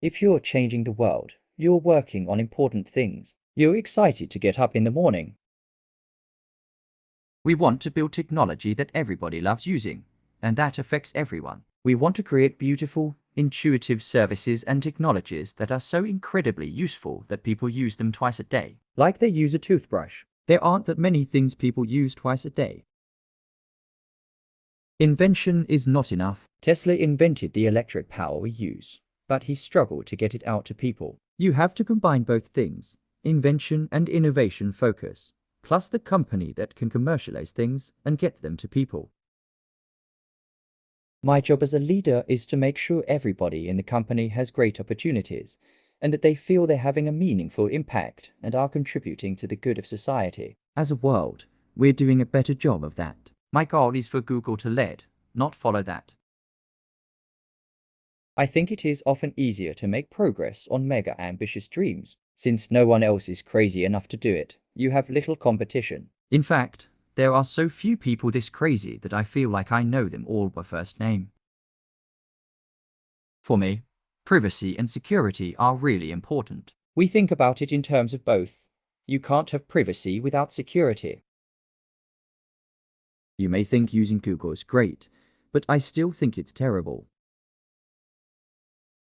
If you're changing the world, you're working on important things. You're excited to get up in the morning. We want to build technology that everybody loves using, and that affects everyone. We want to create beautiful, intuitive services and technologies that are so incredibly useful that people use them twice a day, like they use a toothbrush. There aren't that many things people use twice a day. Invention is not enough. Tesla invented the electric power we use, but he struggled to get it out to people. You have to combine both things, invention and innovation focus, plus the company that can commercialize things and get them to people. My job as a leader is to make sure everybody in the company has great opportunities and that they feel they're having a meaningful impact and are contributing to the good of society. As a world, we're doing a better job of that. My goal is for Google to lead, not follow that. I think it is often easier to make progress on mega ambitious dreams. Since no one else is crazy enough to do it, you have little competition. In fact, there are so few people this crazy that I feel like I know them all by first name. For me, privacy and security are really important. We think about it in terms of both. You can't have privacy without security. You may think using Google is great, but I still think it's terrible.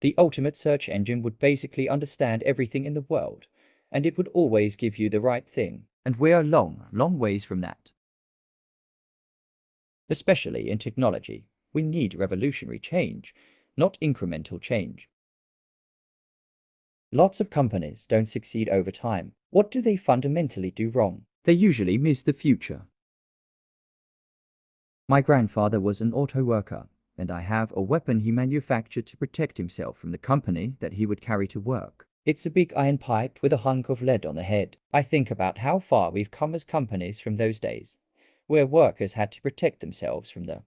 The ultimate search engine would basically understand everything in the world, and it would always give you the right thing. And we are long, long ways from that. Especially in technology, we need revolutionary change, not incremental change. Lots of companies don't succeed over time. What do they fundamentally do wrong? They usually miss the future. My grandfather was an auto worker, and I have a weapon he manufactured to protect himself from the company that he would carry to work. It's a big iron pipe with a hunk of lead on the head. I think about how far we've come as companies from those days, where workers had to protect themselves from the...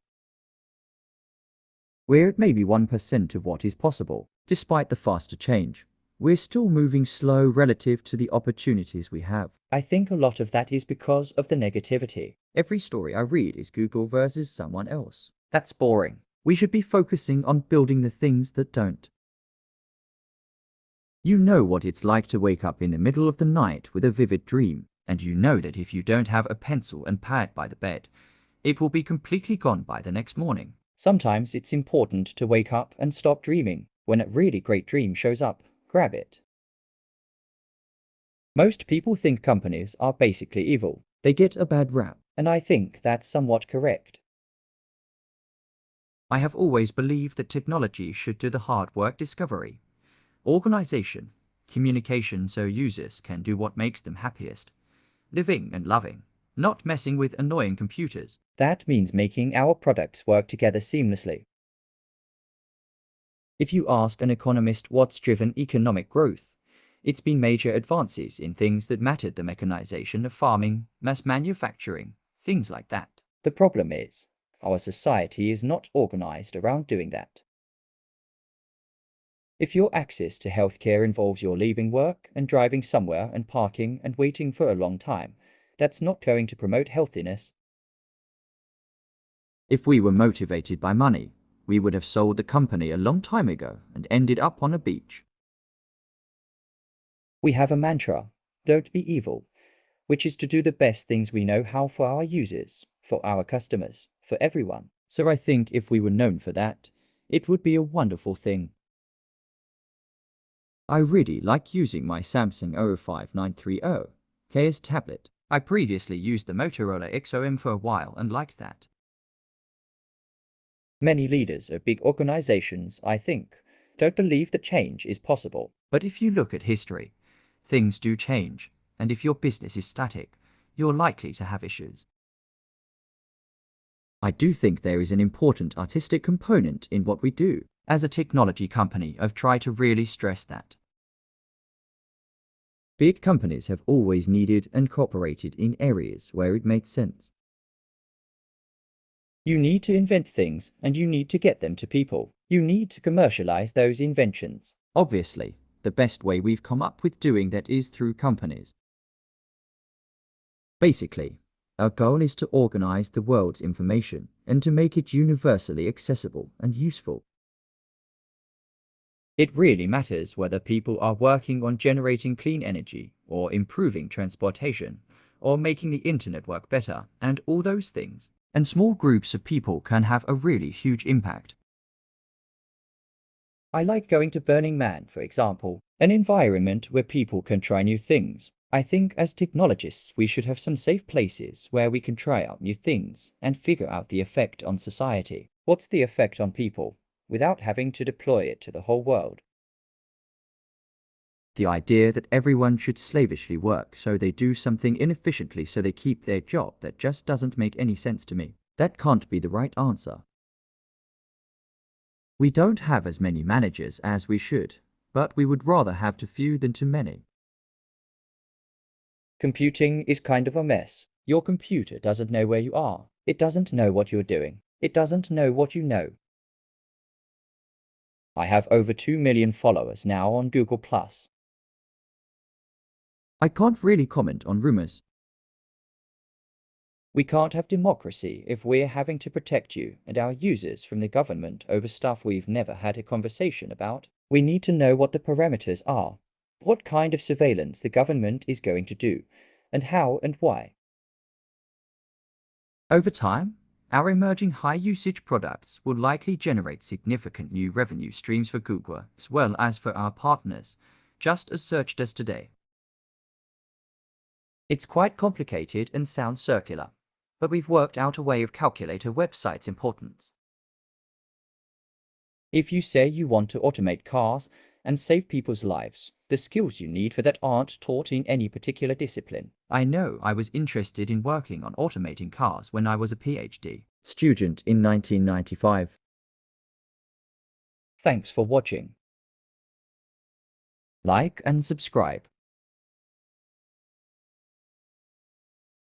We're at maybe 1% of what is possible. Despite the faster change, we're still moving slow relative to the opportunities we have. I think a lot of that is because of the negativity. Every story I read is Google versus someone else. That's boring. We should be focusing on building the things that don't. You know what it's like to wake up in the middle of the night with a vivid dream, and you know that if you don't have a pencil and pad by the bed, it will be completely gone by the next morning. Sometimes it's important to wake up and stop dreaming. When a really great dream shows up, grab it. Most people think companies are basically evil. They get a bad rap, and I think that's somewhat correct. I have always believed that technology should do the hard work: discovery, organization, communication, so users can do what makes them happiest, living and loving, not messing with annoying computers. That means making our products work together seamlessly. If you ask an economist what's driven economic growth, it's been major advances in things that mattered: the mechanization of farming, mass manufacturing, things like that. The problem is, our society is not organized around doing that. If your access to healthcare involves your leaving work and driving somewhere and parking and waiting for a long time, that's not going to promote healthiness. If we were motivated by money, we would have sold the company a long time ago and ended up on a beach. We have a mantra, don't be evil, which is to do the best things we know how for our users, for our customers, for everyone. So I think if we were known for that, it would be a wonderful thing. I really like using my Samsung 05930 KS tablet. I previously used the Motorola XOM for a while and liked that. Many leaders of big organizations, I think, don't believe that change is possible. But if you look at history, things do change, and if your business is static, you're likely to have issues. I do think there is an important artistic component in what we do. As a technology company, I've tried to really stress that. Big companies have always needed and cooperated in areas where it made sense. You need to invent things and you need to get them to people. You need to commercialize those inventions. Obviously, the best way we've come up with doing that is through companies. Basically, our goal is to organize the world's information and to make it universally accessible and useful. It really matters whether people are working on generating clean energy, or improving transportation, or making the internet work better, and all those things. And small groups of people can have a really huge impact. I like going to Burning Man, for example, an environment where people can try new things. I think as technologists we should have some safe places where we can try out new things and figure out the effect on society. What's the effect on people, without having to deploy it to the whole world? The idea that everyone should slavishly work so they do something inefficiently so they keep their job, that just doesn't make any sense to me. That can't be the right answer. We don't have as many managers as we should, but we would rather have too few than too many. Computing is kind of a mess. Your computer doesn't know where you are. It doesn't know what you're doing. It doesn't know what you know. I have over 2 million followers now on Google+. I can't really comment on rumors. We can't have democracy if we're having to protect you and our users from the government over stuff we've never had a conversation about. We need to know what the parameters are, what kind of surveillance the government is going to do, and how and why. Over time, our emerging high-usage products will likely generate significant new revenue streams for Google as well as for our partners, just as search does today. It's quite complicated and sounds circular, but we've worked out a way of calculating a website's importance. If you say you want to automate cars and save people's lives, the skills you need for that aren't taught in any particular discipline. I know I was interested in working on automating cars when I was a PhD student in 1995. Thanks for watching. Like and subscribe.